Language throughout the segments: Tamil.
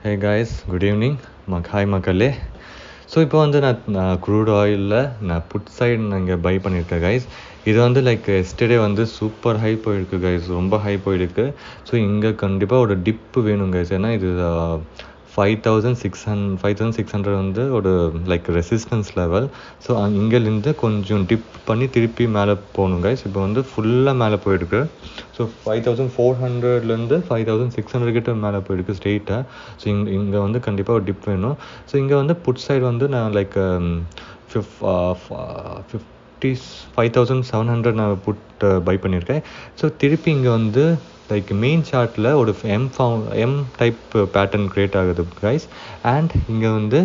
Hey guys, good evening. Hi மக்களே. ஸோ இப்போ வந்து நான் க்ரூட் ஆயிலில் நான் புட் சைடு நான் இங்கே பை பண்ணியிருக்கேன் கைஸ். இது வந்து லைக் எஸ்டர்டே வந்து சூப்பர் ஹை போயிருக்கு கைஸ், ரொம்ப ஹை போயிருக்கு. ஸோ இங்கே கண்டிப்பாக ஒரு டிப்பு வேணும் கைஸ். ஏன்னா இது 5600 வந்து ஒரு லைக் ரெசிஸ்டன்ஸ் லெவல். ஸோ இங்கேருந்து கொஞ்சம் டிப் பண்ணி திருப்பி மேலே போகணும் கைஸ். இப்போ வந்து ஃபுல்லாக மேலே போயிருக்கு. ஸோ 5400லேருந்து 5600 கிட்ட மேலே போயிருக்கு ஸ்ட்ரெயிட்டாக. ஸோ இங்கே வந்து கண்டிப்பாக ஒரு டிப் வேணும். ஸோ இங்கே வந்து புட் சைடு வந்து நான் லைக் 5700 நான் புட் பை பண்ணியிருக்கேன். ஸோ திருப்பி இங்கே வந்து லைக் மெயின் சார்ட்டில் ஒரு எம் டைப் பேட்டர்ன் க்ரியேட் ஆகுது கைஸ். அண்ட் இங்கே வந்து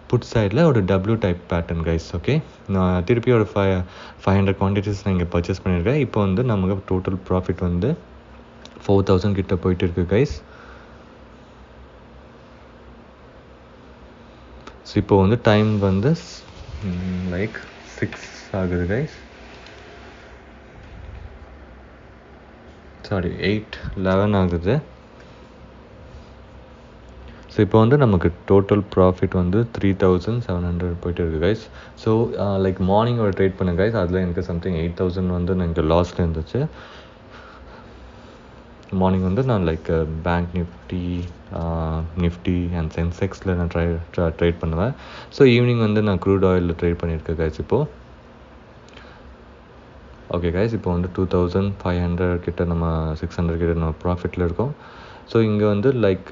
புட் சைடில் ஒரு W type pattern guys. Okay, நான் திருப்பி ஒரு 500 குவான்டிட்டிஸ் நான் இங்கே பர்ச்சேஸ் பண்ணியிருக்கேன். இப்போ வந்து நமக்கு டோட்டல் ப்ராஃபிட் வந்து 4000 கிட்ட போயிட்டு இருக்கு கைஸ். ஸோ இப்போ வந்து டைம் வந்து லைக் 6 ஆகுது கைஸ். சாரி 8:11 ஆகுது. ஸோ இப்போ வந்து நமக்கு டோட்டல் ப்ராஃபிட் வந்து 3700 போயிட்டு இருக்குது கைஸ். ஸோ லைக் மார்னிங் ஒரு ட்ரேட் பண்ணேன் கைஸ். அதில் எனக்கு சம்திங் 8000 வந்து எனக்கு லாஸில் இருந்துச்சு. மார்னிங் வந்து நான் லைக் பேங்க் நிஃப்டி அண்ட் சென்செக்ஸில் நான் ட்ரேட் பண்ணுவேன். ஸோ ஈவினிங் வந்து நான் க்ரூட் ஆயிலில் ட்ரேட் பண்ணியிருக்கேன் கைஸ். இப்போது ஓகே கைஸ், இப்போ வந்து 2500 கிட்ட நம்ம 600 கிட்ட நம்ம ப்ராஃபிட்டில் இருக்கோம். ஸோ இங்கே வந்து லைக்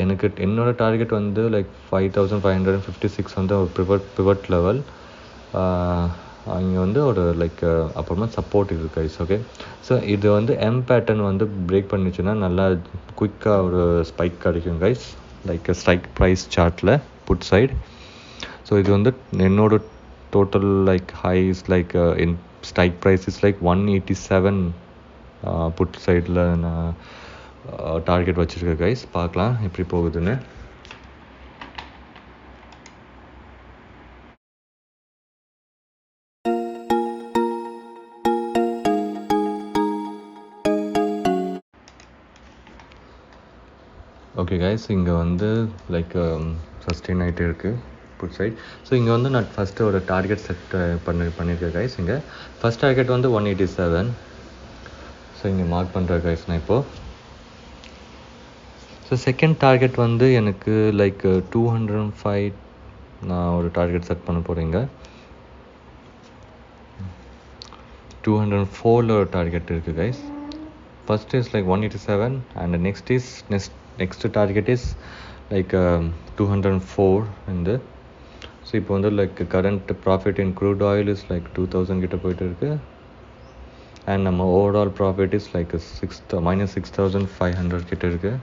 எனக்கு என்னோடய டார்கெட் வந்து லைக் 5556 வந்து ஒரு பிவட் லெவல். இங்கே வந்து ஒரு லைக் அப்புறமா சப்போர்ட் இருக்குது கைஸ். ஓகே, ஸோ இது வந்து எம் பேட்டர்ன் வந்து பிரேக் பண்ணிச்சுன்னா நல்லா குயிக்காக ஒரு ஸ்பைக் கிடைக்கும் கைஸ், லைக் ஸ்ட்ரைக் ப்ரைஸ் சார்ட்டில் புட் சைடு. ஸோ இது வந்து என்னோட total like highs like in strike price is like 187 put சைடில் நான் டார்கெட் வச்சுருக்கேன் கைஸ். பார்க்கலாம் எப்படி போகுதுன்னு. ஓகே கைஸ், இங்கே வந்து லைக் சஸ்டெயின் ஆகிட்டே இருக்குது புட் சைட். ஸோ இங்கே வந்து நான் ஃபஸ்ட்டு ஒரு டார்கெட் செட் பண்ணியிருக்கேன் கைஸ். இங்கே ஃபஸ்ட் டார்கெட் வந்து 187. ஸோ இங்கே மார்க் பண்ணுறேன் கைஸ் நான் இப்போது. ஸோ செகண்ட் டார்கெட் வந்து எனக்கு லைக் 205 நான் ஒரு டார்கெட் செட் பண்ண போகிறேங்க. 204 ஒரு டார்கெட் இருக்குது guys. First is like 187 and next target is like 204 இந்த. ஸோ இப்போ வந்து like current profit in crude oil is like 2000 கிட்ட போயிட்டு இருக்கு. அண்ட் நம்ம ஓவரால் ப்ராஃபிட் இஸ் லைக் -6500 கிட்ட இருக்கு.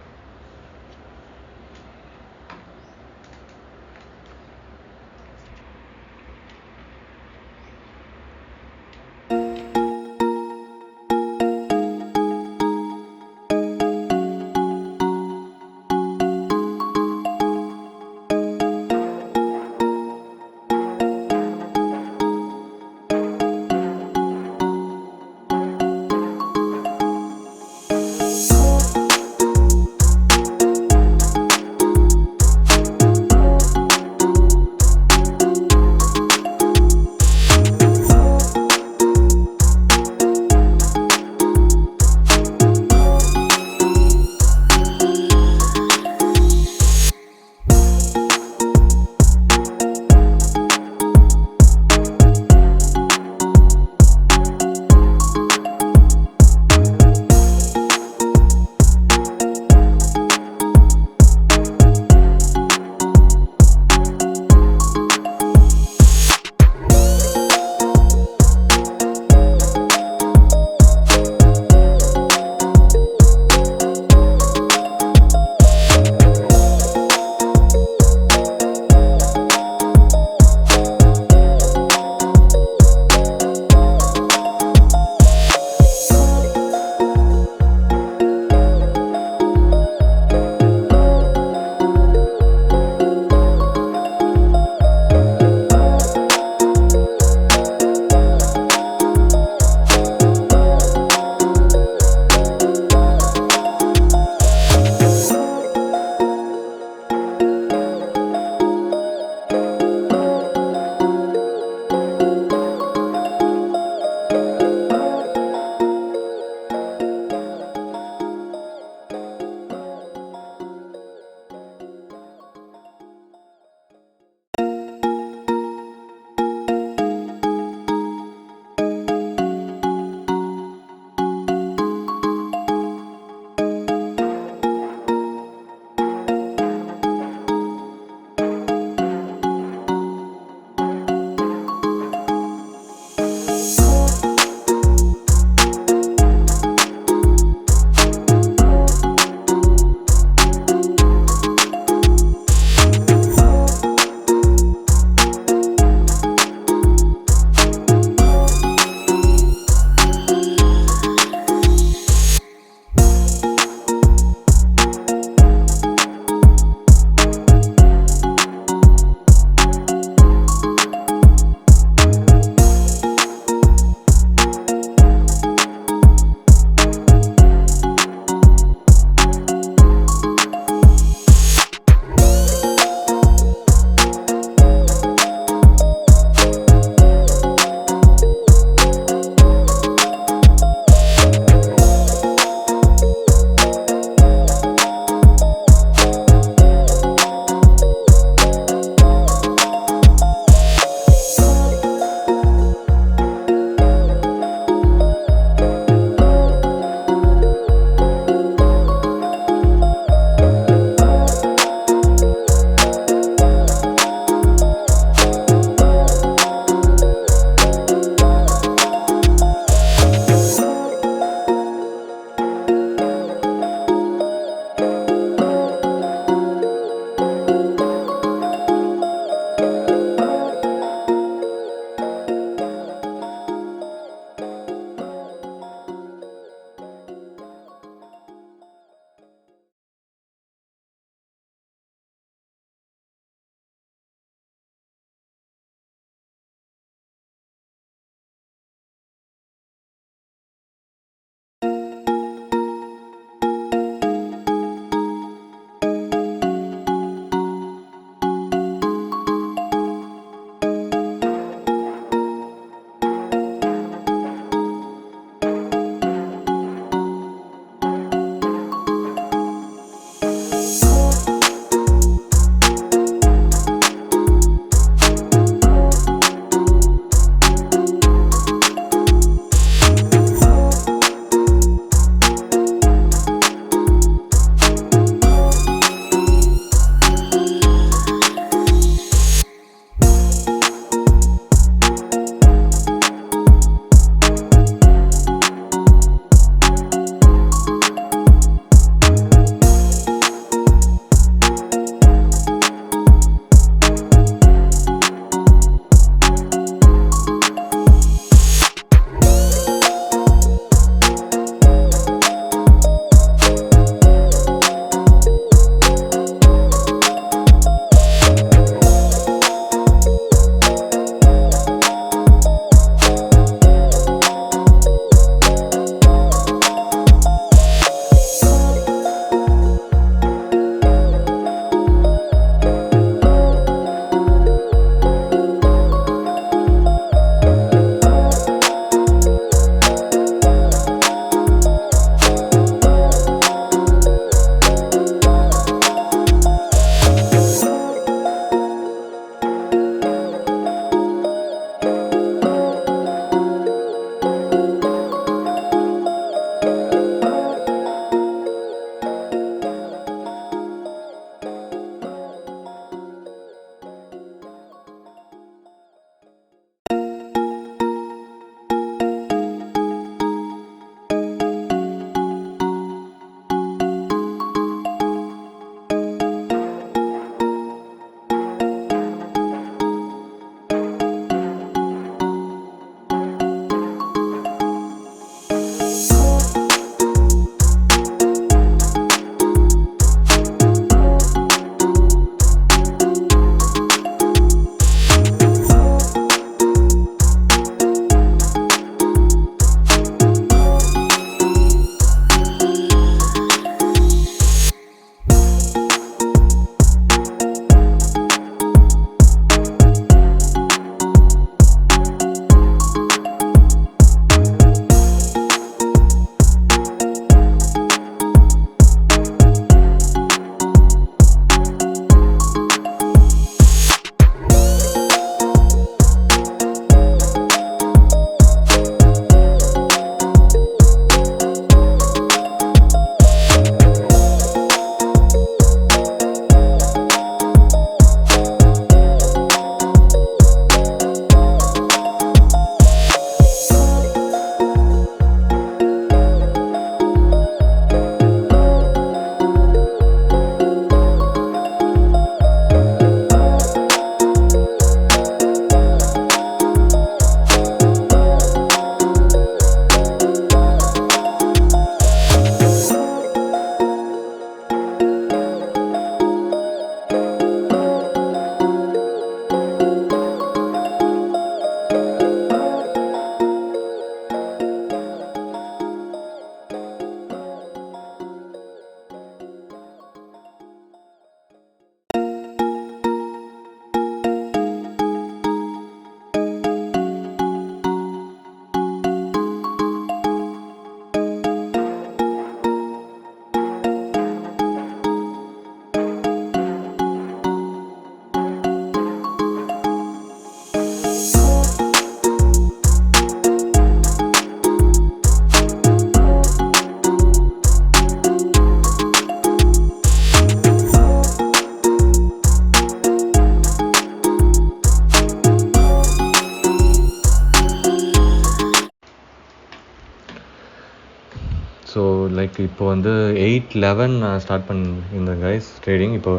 லைக் இப்போ வந்து 8:11 நான் ஸ்டார்ட் பண்ணியிருந்தேன் கைஸ் ட்ரேடிங். இப்போ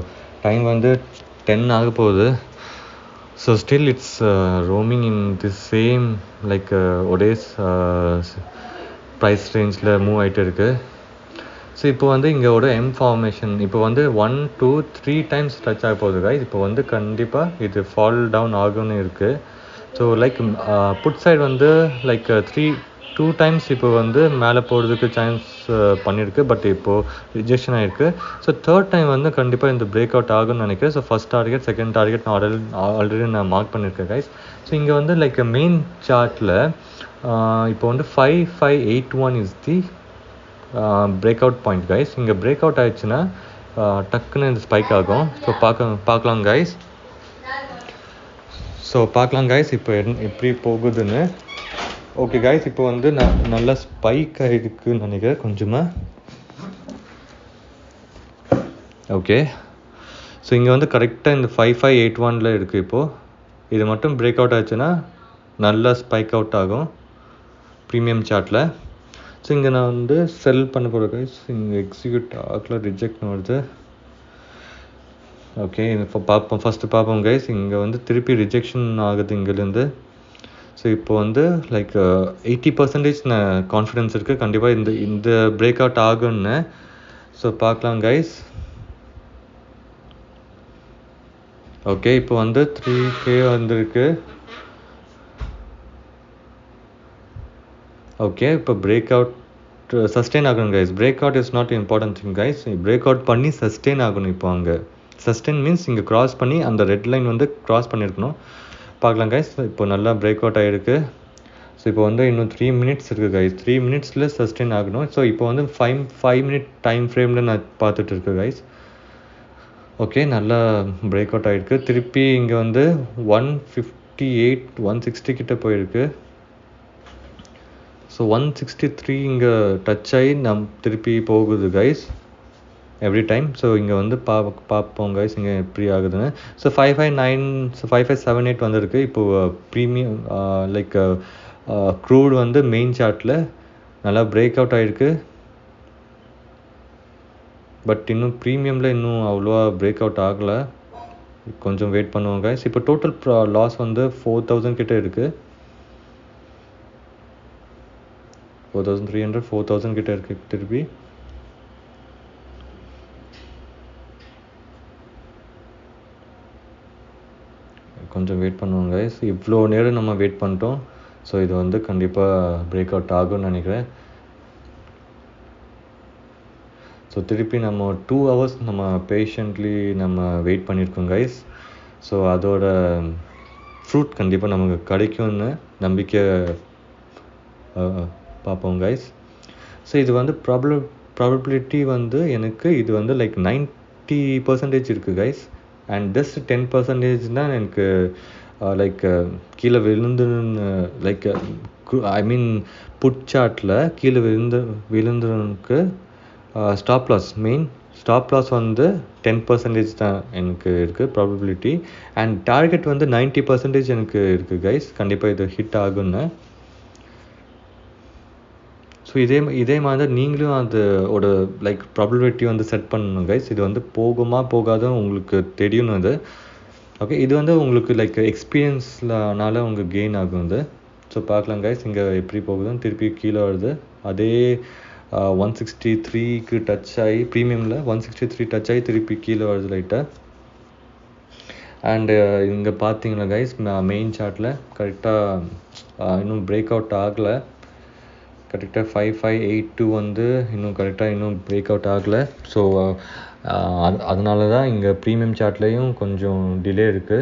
டைம் வந்து 10 ஆக போகுது. So still it's roaming in the same like ஒடேஸ் ப்ரைஸ் ரேஞ்சில் மூவ் ஆகிட்டு இருக்குது. ஸோ இப்போ வந்து இங்கோட எம் ஃபார்மேஷன் இப்போ வந்து 1 2 3 டைம்ஸ் டச் ஆக போகுது கைஸ். இப்போ வந்து கண்டிப்பாக இது ஃபால் டவுன் ஆகும்னு இருக்குது. ஸோ லைக் புட் சைடு வந்து லைக் 2 டைம்ஸ் இப்போ வந்து மேலே போகிறதுக்கு சான்ஸ் பண்ணியிருக்கு. பட் இப்போது ரிஜெக்ஷன் ஆகிருக்கு. ஸோ தேர்ட் டைம் வந்து கண்டிப்பாக இந்த பிரேக் அவுட் ஆகும்னு நினைக்கிறேன். So first target second target நான் ஆல்ரெடி நான் மார்க் பண்ணியிருக்கேன் கைஸ். ஸோ இங்கே வந்து லைக் மெயின் சார்ட்டில் இப்போ வந்து 5581 is the break out point guys. இங்கே பிரேக் அவுட் ஆயிடுச்சுன்னா டக்குன்னு இந்த ஸ்பைக் ஆகும். ஸோ பார்க்கலாம் கைஸ். ஸோ பார்க்கலாம் கைஸ் இப்போ எப்படி போகுதுன்னு. ஓகே கைஸ், இப்போ வந்து நல்லா ஸ்பைக் ஆகிருக்குன்னு நினைக்கிறேன் கொஞ்சமாக. ஓகே, ஸோ இங்கே வந்து கரெக்டாக இந்த 5581 இருக்குது. இப்போது இது மட்டும் பிரேக் அவுட் ஆச்சுன்னா நல்லா ஸ்பைக் அவுட் ஆகும் ப்ரீமியம் சார்ட்டில். ஸோ இங்கே நான் வந்து செல் பண்ண போகிறேன் கைஸ். இங்கே எக்ஸிக்யூட் ஆகல, ரிஜெக்ட் வருது. ஓகே, இப்போ ஃபஸ்ட்டு பார்ப்போம் கைஸ். இங்கே வந்து திருப்பி ரிஜெக்ஷன் ஆகுது இங்கேருந்து. ஸோ இப்போ வந்து லைக் 80% நான் கான்ஃபிடென்ஸ் இருக்குது கண்டிப்பாக இந்த பிரேக் அவுட் ஆகுன்னு. ஸோ பார்க்கலாம் கைஸ். ஓகே, இப்போ வந்து 3K வந்திருக்கு. ஓகே, இப்போ பிரேக் அவுட் சஸ்டெயின் ஆகணும் guys. Break out is not important thing guys. Break out பண்ணி சஸ்டெயின் ஆகணும். இப்போ அங்கே சஸ்டெயின் மீன்ஸ் இங்கே க்ராஸ் பண்ணி அந்த ரெட் லைன் வந்து க்ராஸ் பண்ணியிருக்கணும். பார்க்கலாம் கைஸ். இப்போ நல்லா பிரேக் அவுட் ஆகிருக்கு. ஸோ இப்போ வந்து இன்னும் 3 மினிட்ஸ் இருக்குது கைஸ். 3 மினிட்ஸில் சஸ்டெயின் ஆகணும். ஸோ இப்போ வந்து 5 மினிட் டைம் ஃப்ரேமில் நான் பார்த்துட்டு இருக்கேன் கைஸ். ஓகே, நல்லா பிரேக் அவுட் ஆகிருக்கு. திருப்பி இங்கே வந்து 158 160 கிட்ட போயிருக்கு. ஸோ 163 இங்கே டச் ஆகி திருப்பி போகுது கைஸ் எவ்ரி டைம். ஸோ இங்கே வந்து பார்ப்போம் கைஸ் இங்கே எப்படி ஆகுதுன்னு. ஸோ 5578 வந்திருக்கு. இப்போது ப்ரீமியம் லைக் க்ரூட் வந்து மெயின் சார்ட்டில் நல்லா பிரேக் அவுட் ஆகிருக்கு. பட் இன்னும் ப்ரீமியமில் இன்னும் அவ்வளோவா பிரேக் அவுட் ஆகலை. கொஞ்சம் வெயிட் பண்ணுவோம் கைஸ். இப்போ டோட்டல் லாஸ் வந்து 4000 கிட்ட இருக்குது. 4300 4000 கிட்ட இருக்குது. திருப்பி கொஞ்சம் வெயிட் பண்ணுவோம் கைஸ். இவ்வளோ நேரம் நம்ம வெயிட் பண்ணிட்டோம். ஸோ இது வந்து கண்டிப்பாக பிரேக் அவுட் ஆகும்னு நினைக்கிறேன். ஸோ திருப்பி நம்ம 2 hours நம்ம பேஷண்ட்லி நம்ம வெயிட் பண்ணியிருக்கோம் கைஸ். ஸோ அதோட ஃப்ரூட் கண்டிப்பாக நமக்கு கிடைக்கும்னு நம்பிக்கை பார்ப்போம் கைஸ். ஸோ இது வந்து ப்ராபபிலிட்டி வந்து எனக்கு இது வந்து லைக் 90% இருக்குது கைஸ். அண்ட் ஜஸ்ட் 10% தான் எனக்கு லைக் கீழே விழுந்துன்னு லைக் ஐ மீன் புட் சார்ட்டில் கீழே விழுந்துருக்கு. Stop loss main stop loss வந்து 10% தான் எனக்கு இருக்குது ப்ராபபிலிட்டி. அண்ட் டார்கெட் வந்து 90% எனக்கு இருக்குது கைஸ். கண்டிப்பாக இது ஹிட் ஆகுன்னு. ஸோ இதே மாதிரி நீங்களும் அதோட லைக் ப்ராபபிலிட்டி வந்து செட் பண்ணணும் கைஸ். இது வந்து போகுமா போகாதுன்னு உங்களுக்கு தெரியணும் அது. ஓகே, இது வந்து உங்களுக்கு லைக் எக்ஸ்பீரியன்ஸ்னால உங்களுக்கு கெயின் ஆகும் இது. ஸோ பார்க்கலாம் கைஸ் இங்கே எப்படி போகுதுன்னு. திருப்பி கீழே வருது. அதே 163க்கு டச் ஆகி ப்ரீமியமில் 163 டச் ஆகி திருப்பி கீழே வருது லைட்டாக. அண்டு இங்கே பார்த்தீங்கன்னா கைஸ் மெயின் சார்ட்டில் கரெக்டாக இன்னும் பிரேக் அவுட் ஆகலை. கரெக்டாக 5582 வந்து இன்னும் கரெக்டாக இன்னும் பிரேக் அவுட் ஆகலை. ஸோ அதனால தான் இங்கே ப்ரீமியம் சார்ட்லேயும் கொஞ்சம் டிலே இருக்குது.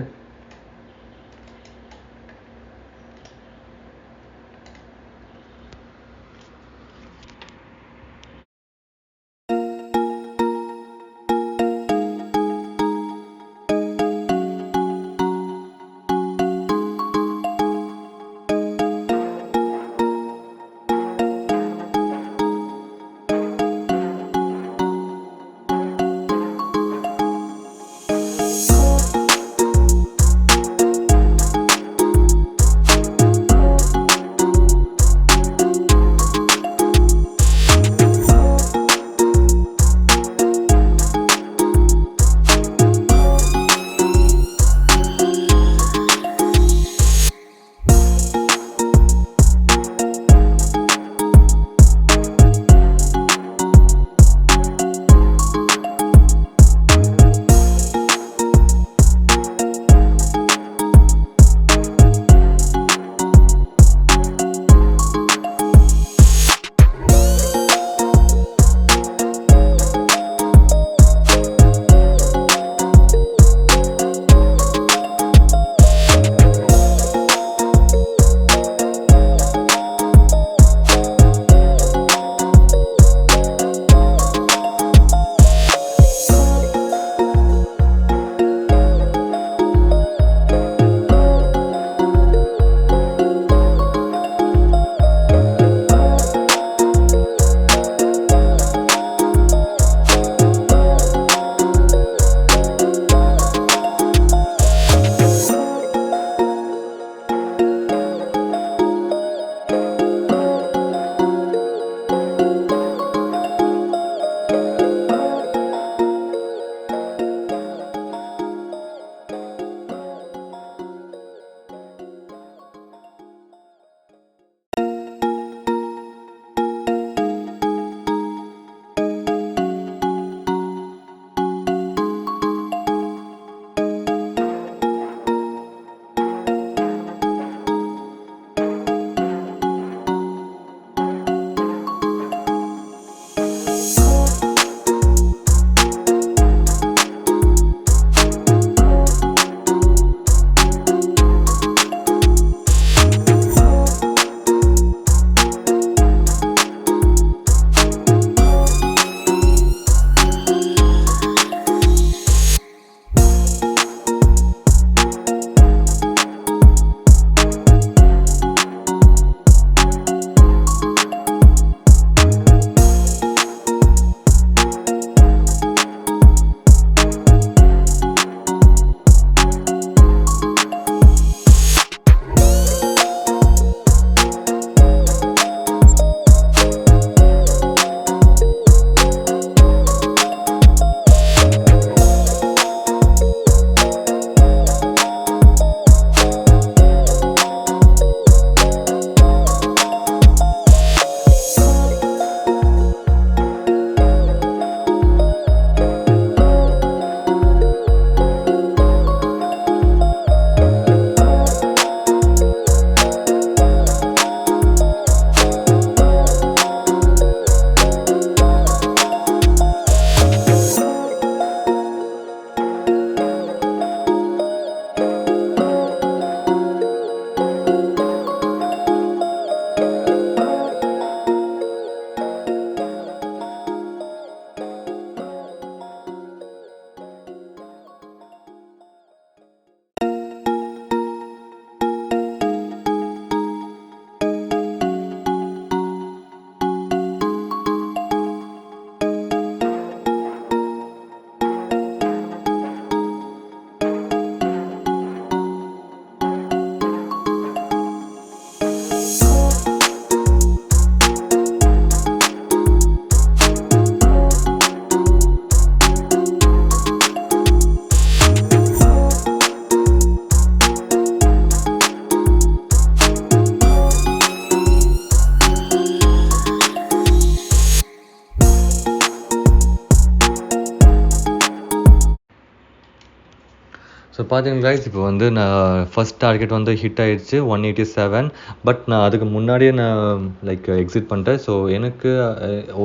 ஸோ பார்த்தீங்கன்னா கைஸ் இப்போ வந்து நான் ஃபஸ்ட் டார்கெட் வந்து ஹிட் ஆகிடுச்சு 187. பட் நான் அதுக்கு முன்னாடியே நான் லைக் எக்ஸிட் பண்ணிட்டேன். ஸோ எனக்கு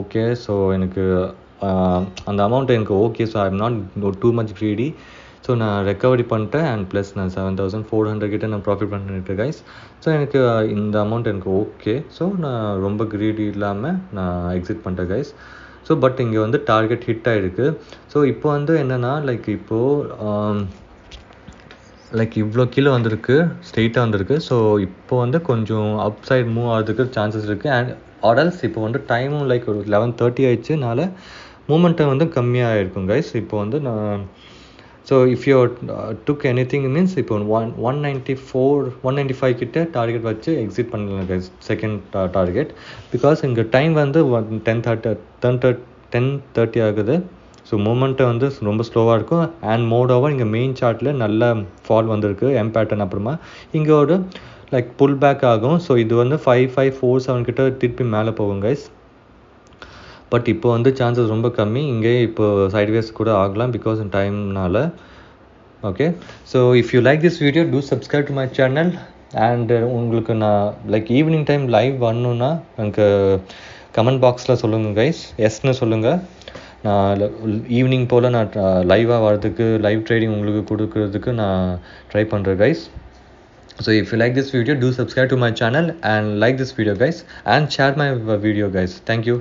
ஓகே. ஸோ எனக்கு அந்த அமௌண்ட் எனக்கு okay. So I am not too much greedy. So நான் ரெக்கவரி பண்ணிட்டேன். அண்ட் ப்ளஸ் நான் 7400 கிட்ட நான் ப்ராஃபிட் பண்ணியிருக்கேன் கைஸ். ஸோ எனக்கு இந்த அமௌண்ட் எனக்கு ஓகே. ஸோ நான் ரொம்ப க்ரீடி இல்லாமல் நான் எக்ஸிட் பண்ணிட்டேன் கைஸ். ஸோ பட் இங்கே வந்து டார்கெட் ஹிட் ஆகிருக்கு. ஸோ இப்போ வந்து என்னென்னா லைக் இப்போது லைக் இவ்வளோ கீழே வந்திருக்கு, ஸ்ட்ரெயிட்டாக வந்திருக்கு. ஸோ இப்போ வந்து கொஞ்சம் அப் சைட் மூவ் ஆகிறதுக்கு சான்சஸ் இருக்குது. அண்ட் ஆர்எல்ஸ் இப்போ வந்து டைமும் லைக் ஒரு 11:30 ஆயிடுச்சுனால மூமெண்ட்டை வந்து கம்மியாக இருக்கும் கைஸ். இப்போ வந்து நான் so if you took any thing means இப்போ 195 கிட்ட டார்கெட் வச்சு எக்ஸிட் பண்ணலாம் கைஸ். செகண்ட் டார்கெட் பிகாஸ் இங்கே டைம் வந்து 10:30 ஆகுது. ஸோ மூமெண்ட்டை வந்து ரொம்ப ஸ்லோவாக இருக்கும். அண்ட் மோரோவர் இங்கே மெயின் சார்ட்டில் நல்ல ஃபால் வந்திருக்கு எம் பேட்டர்ன். அப்புறமா இங்கே ஒரு லைக் புல் பேக் ஆகும். ஸோ இது வந்து 5547 கிட்ட திருப்பி மேலே போகும் கைஸ். பட் இப்போ வந்து சான்சஸ் ரொம்ப கம்மி. இங்கே இப்போ சைட்வேஸ் கூட ஆகலாம் பிகாஸ் டைம்னால. Okay. So if you like this video do subscribe to my channel. And உங்களுக்கு நான் லைக் ஈவினிங் டைம் லைவ் வரணுன்னா எனக்கு கமெண்ட் பாக்ஸில் சொல்லுங்கள் கைஸ். எஸ்ன்னு சொல்லுங்கள். நான் ஈவினிங் போல் நான் லைவாக வரதுக்கு லைவ் ட்ரேடிங் உங்களுக்கு கொடுக்கறதுக்கு நான் ட்ரை பண்ணுறேன் guys. So if you like this video do subscribe to my channel and like this video guys and share my video guys. Thank you.